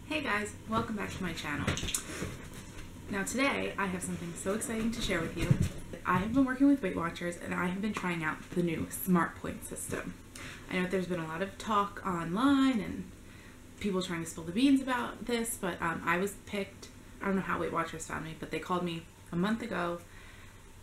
Hey guys, welcome back to my channel. Now today I have something so exciting to share with you. I have been working with Weight Watchers and I have been trying out the new Smart Point system. I know there's been a lot of talk online and people trying to spill the beans about this, but I was picked. I don't know how Weight Watchers found me, but they called me a month ago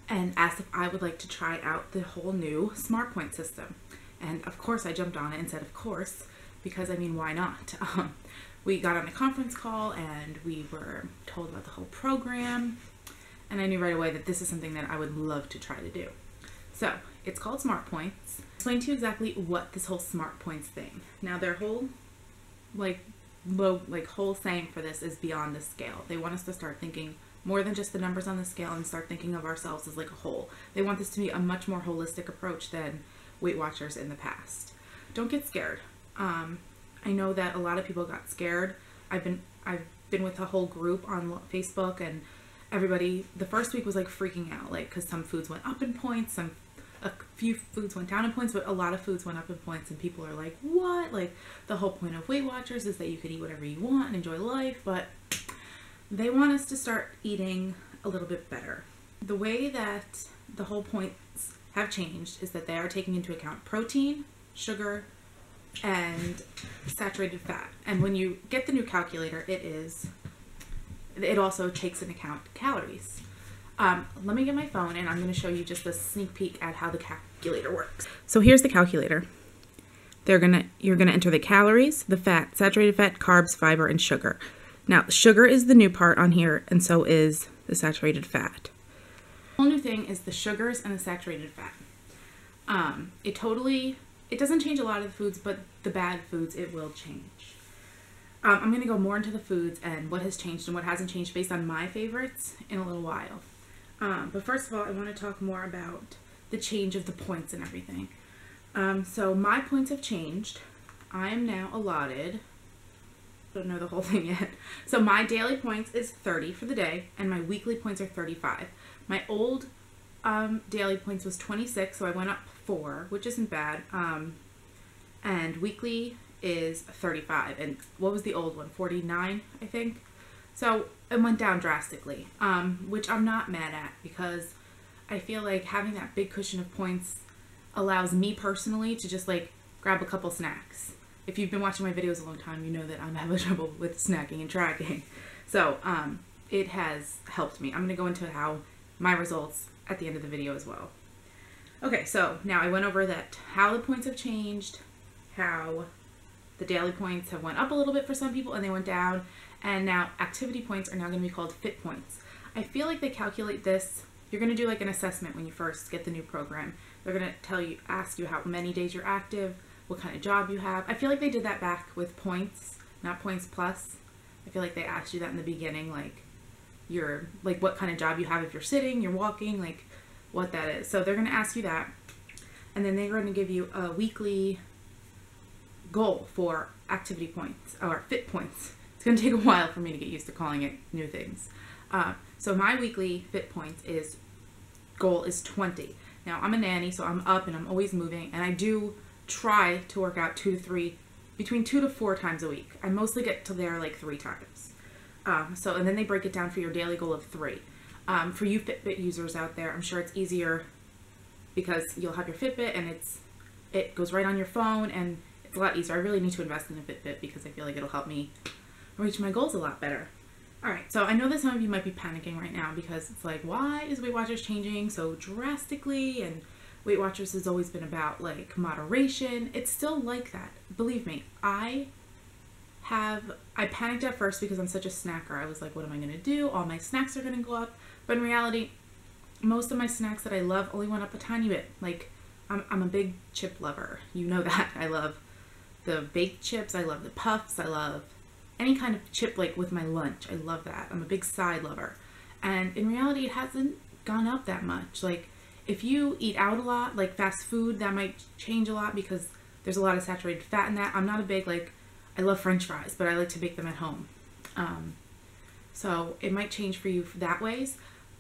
and asked if I would like to try out the whole new Smart Point system. And of course I jumped on it and said of course, because I mean, why not? We got on a conference call and we were told about the whole program, and I knew right away that this is something that I would love to try to do. So it's called Smart Points. I'll explain to you exactly what this whole Smart Points thing. Now their whole whole saying for this is beyond the scale. They want us to start thinking more than just the numbers on the scale and start thinking of ourselves as like a whole. They want this to be a much more holistic approach than Weight Watchers in the past. Don't get scared. I know that a lot of people got scared. I've been with a whole group on Facebook, and everybody the first week was like freaking out, like because some foods went up in points, a few foods went down in points, but a lot of foods went up in points, and people are like, what? Like the whole point of Weight Watchers is that you could eat whatever you want and enjoy life, but they want us to start eating a little bit better. The way that the whole points have changed is that they are taking into account protein, sugar, and saturated fat. And when you get the new calculator, it also takes into account calories. Let me get my phone and I'm going to show you just a sneak peek at how the calculator works. So here's the calculator. You're gonna enter the calories, the fat, saturated fat, carbs, fiber, and sugar. Now sugar is the new part on here, and so is the saturated fat. The whole new thing is the sugars and the saturated fat. It doesn't change a lot of the foods, but the bad foods it will change. I'm going to go more into the foods and what has changed and what hasn't changed based on my favorites in a little while. But first of all, I want to talk more about the change of the points and everything. So my points have changed. I am now allotted, don't know the whole thing yet. So my daily points is 30 for the day and my weekly points are 35. My old daily points was 26, so I went up 4, which isn't bad. And weekly is 35. And what was the old one? 49, I think. So it went down drastically, which I'm not mad at because I feel like having that big cushion of points allows me personally to just like grab a couple snacks. If you've been watching my videos a long time, you know that I'm having trouble with snacking and tracking. So it has helped me. I'm going to go into how my results at the end of the video as well. Okay, so now I went over that how the points have changed, how the daily points have went up a little bit for some people and they went down, and now activity points are now going to be called fit points. I feel like they calculate this, you're going to do like an assessment when you first get the new program. They're going to ask you how many days you're active, what kind of job you have. I feel like they did that back with points, not points plus. I feel like they asked you that in the beginning, like what kind of job you have, if you're sitting, you're walking, like what that is. So they're going to ask you that, and then they're going to give you a weekly goal for activity points or fit points. It's going to take a while for me to get used to calling it new things. So my weekly fit points goal is 20. Now I'm a nanny, so I'm up and I'm always moving, and I do try to work out between 2 to 4 times a week. I mostly get to there like 3 times. And then they break it down for your daily goal of 3. For you Fitbit users out there, I'm sure it's easier because you'll have your Fitbit and it goes right on your phone and it's a lot easier. I really need to invest in a Fitbit because I feel like it'll help me reach my goals a lot better. Alright, so I know that some of you might be panicking right now because it's like, why is Weight Watchers changing so drastically? And Weight Watchers has always been about like moderation. It's still like that. Believe me, I panicked at first because I'm such a snacker. I was like, what am I going to do? All my snacks are going to go up. But in reality, most of my snacks that I love only went up a tiny bit. Like, I'm a big chip lover. You know that. I love the baked chips. I love the puffs. I love any kind of chip, like with my lunch. I love that. I'm a big side lover. And in reality, it hasn't gone up that much. Like, if you eat out a lot, like fast food, that might change a lot because there's a lot of saturated fat in that. I'm not a big, I love French fries, but I like to bake them at home. So it might change for you that ways.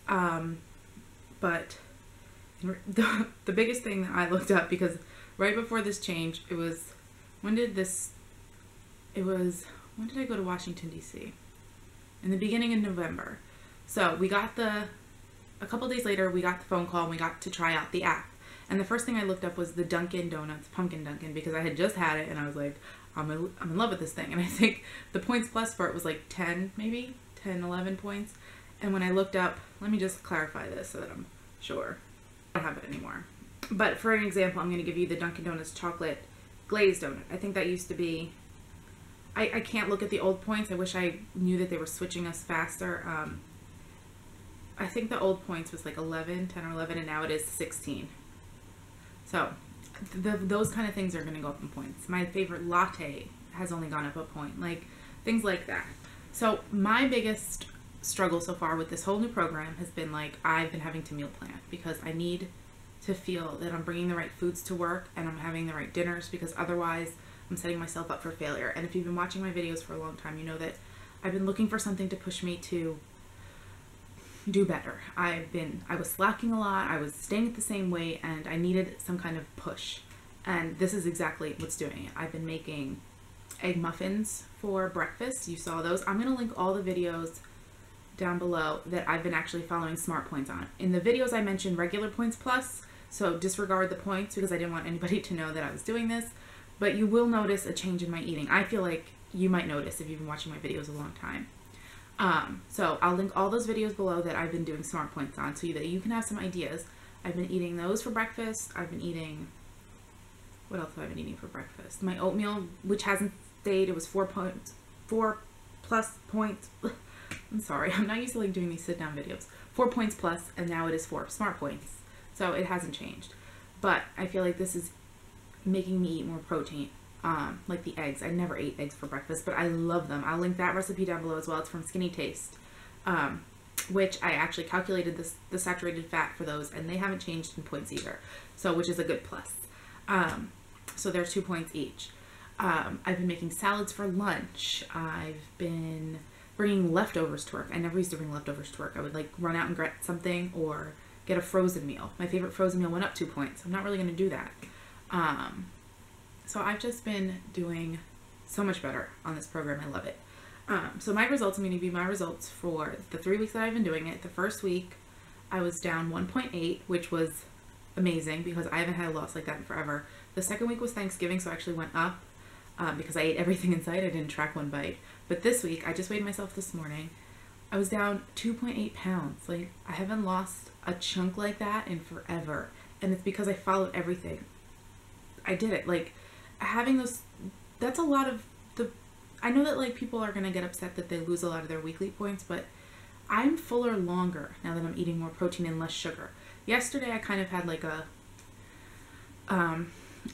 But the biggest thing that I looked up, because right before this change, it was when did I go to Washington, D.C.? In the beginning of November. So we got a couple days later, we got the phone call and we got to try out the app. And the first thing I looked up was the Dunkin Donuts Pumpkin Dunkin, because I had just had it and I was like, I'm in love with this thing. And I think the points plus for it was like 10, maybe 10, 11 points. And when I looked up, let me just clarify this so that I'm sure. I don't have it anymore. But for an example, I'm going to give you the Dunkin Donuts chocolate glazed donut. I think that used to be, I can't look at the old points. I wish I knew that they were switching us faster. I think the old points was like 11, 10 or 11, and now it is 16. So those kind of things are going to go up in points. My favorite latte has only gone up a point, like things like that. So my biggest struggle so far with this whole new program has been like, I've been having to meal plan because I need to feel that I'm bringing the right foods to work and I'm having the right dinners, because otherwise I'm setting myself up for failure. And if you've been watching my videos for a long time, you know that I've been looking for something to push me to do better. I was slacking a lot, I was staying at the same weight, and I needed some kind of push. And this is exactly what's doing it. I've been making egg muffins for breakfast. You saw those. I'm going to link all the videos down below that I've been actually following smart points on. In the videos I mentioned regular points plus, so disregard the points because I didn't want anybody to know that I was doing this, but you will notice a change in my eating. I feel like you might notice if you've been watching my videos a long time. So I'll link all those videos below that I've been doing smart points on so that you can have some ideas. I've been eating those for breakfast. I've been eating, what else have I been eating for breakfast? My oatmeal, which hasn't stayed, it was 4 plus points. I'm sorry, I'm not used to like doing these sit down videos. 4 points plus, and now it is 4 smart points. So it hasn't changed. But I feel like this is making me eat more protein. Like the eggs. I never ate eggs for breakfast, but I love them. I'll link that recipe down below as well. It's from Skinny Taste, which I actually calculated the saturated fat for those, and they haven't changed in points either. So, which is a good plus. So they're 2 points each. I've been making salads for lunch. I've been bringing leftovers to work. I never used to bring leftovers to work. I would like run out and get something or get a frozen meal. My favorite frozen meal went up 2 points. I'm not really going to do that. So I've just been doing so much better on this program. I love it. So my results, I'm going to give you my results for the 3 weeks that I've been doing it. The first week I was down 1.8, which was amazing because I haven't had a loss like that in forever. The second week was Thanksgiving, so I actually went up because I ate everything in sight. I didn't track one bite. But this week, I just weighed myself this morning. I was down 2.8 pounds. Like, I haven't lost a chunk like that in forever. And it's because I followed everything. I did it. Like, having those, that's a lot of I know that like people are going to get upset that they lose a lot of their weekly points, but I'm fuller longer now that I'm eating more protein and less sugar. Yesterday I kind of had like a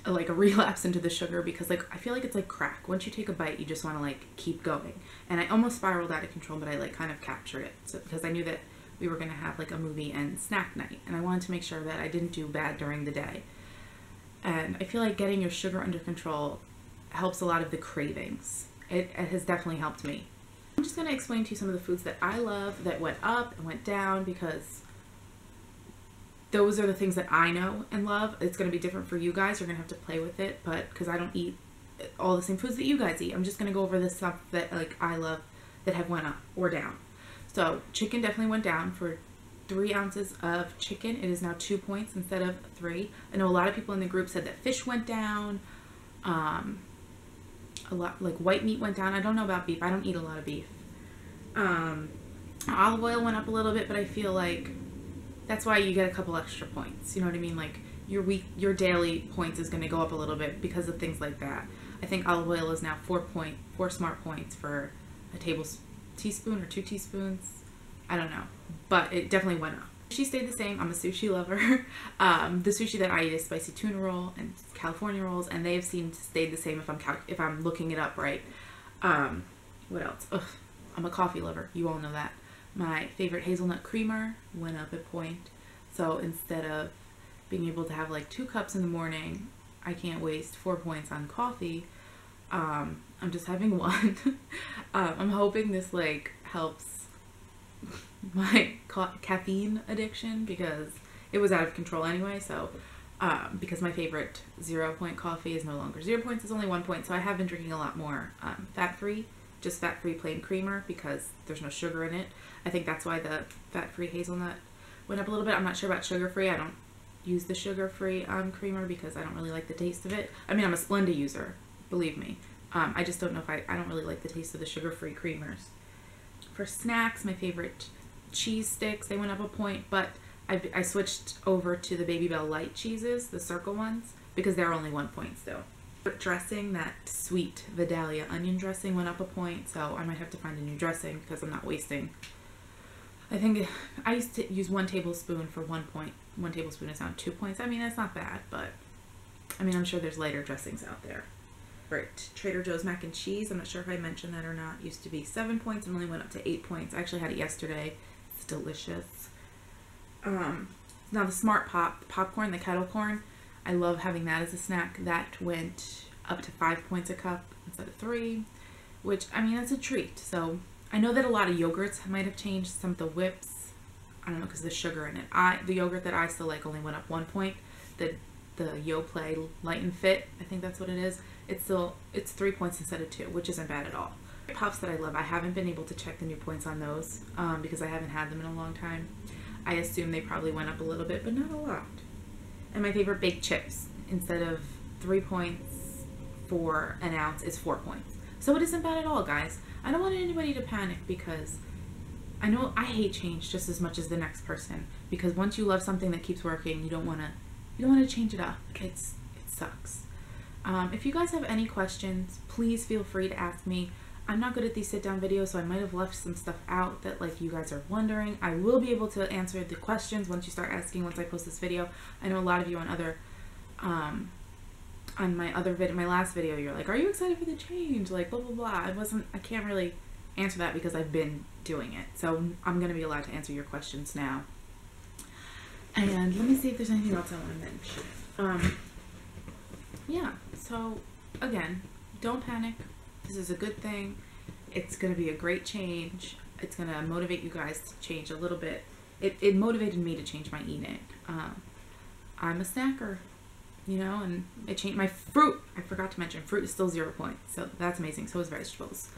relapse into the sugar because like I feel like it's like crack. Once you take a bite, you just want to like keep going. And I almost spiraled out of control, but I like kind of captured it. So because I knew that we were going to have like a movie and snack night, and I wanted to make sure that I didn't do bad during the day. And I feel like getting your sugar under control helps a lot of the cravings. It has definitely helped me. I'm just going to explain to you some of the foods that I love that went up and went down because those are the things that I know and love. It's going to be different for you guys. You're going to have to play with it, but because I don't eat all the same foods that you guys eat, I'm just going to go over the stuff that like I love that have went up or down. So chicken definitely went down. For 3 ounces of chicken, it is now 2 points instead of 3. I know a lot of people in the group said that fish went down. A lot like white meat went down. I don't know about beef. I don't eat a lot of beef. Olive oil went up a little bit, but I feel like that's why you get a couple extra points. You know what I mean? Like your daily points is going to go up a little bit because of things like that. I think olive oil is now 4 smart points for a teaspoon or 2 teaspoons. I don't know, but it definitely went up. Sushi stayed the same. I'm a sushi lover. The sushi that I eat is spicy tuna roll and California rolls, and they have seemed to stay the same if I'm looking it up right. What else? Ugh, I'm a coffee lover. You all know that. My favorite hazelnut creamer went up a point. So instead of being able to have like 2 cups in the morning, I can't waste 4 points on coffee. I'm just having 1. I'm hoping this like helps my caffeine addiction because it was out of control anyway. So because my favorite 0 point coffee is no longer 0 points, it's only 1 point. So I have been drinking a lot more fat-free just fat-free plain creamer because there's no sugar in it. I think that's why the fat-free hazelnut went up a little bit. I'm not sure about sugar-free. I don't use the sugar-free creamer because I don't really like the taste of it. I mean, I'm a Splenda user, believe me. I just don't know if I don't really like the taste of the sugar-free creamers. For snacks, my favorite cheese sticks, they went up a point, but I switched over to the Baby Bell light cheeses, the circle ones, because they're only 1 point still. Dressing, that sweet Vidalia onion dressing went up a point, so I might have to find a new dressing because I'm not wasting. I think I used to use 1 tablespoon for 1 point. 1 tablespoon is now 2 points. I mean, that's not bad, but I mean, I'm sure there's lighter dressings out there. Right, Trader Joe's mac and cheese, I'm not sure if I mentioned that or not, used to be 7 points and only went up to 8 points. I actually had it yesterday. It's delicious. Now the Smart popcorn, the kettle corn, I love having that as a snack. That went up to 5 points a cup instead of 3, which, I mean, that's a treat. So I know that a lot of yogurts might have changed. Some of the whips, I don't know, because there's sugar in it. The yogurt that I still like only went up 1 point. The Yoplait Light and Fit, I think that's what it is. It's 3 points instead of 2, which isn't bad at all. Puffs that I love, I haven't been able to check the new points on those because I haven't had them in a long time. I assume they probably went up a little bit, but not a lot. And my favorite baked chips, instead of 3 points for an ounce, is 4 points. So it isn't bad at all, guys. I don't want anybody to panic because I know I hate change just as much as the next person, because once you love something that keeps working, you don't want to change it up. It sucks. If you guys have any questions, please feel free to ask me. I'm not good at these sit down videos, so I might have left some stuff out that like you guys are wondering. I will be able to answer the questions once you start asking once I post this video. I know a lot of you on other on my last video, you're like, are you excited for the change? Like blah blah blah. I can't really answer that because I've been doing it. So I'm gonna be allowed to answer your questions now. And let me see if there's anything else I want to mention. Yeah, so again, don't panic. This is a good thing. It's going to be a great change. It's going to motivate you guys to change a little bit. It motivated me to change my eating. I'm a snacker, you know, and it changed my fruit. I forgot to mention fruit is still 0 points, so that's amazing. So is vegetables.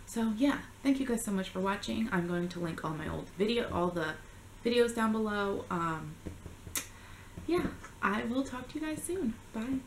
So yeah, thank you guys so much for watching. I'm going to link all the videos down below. Yeah, I will talk to you guys soon. Bye.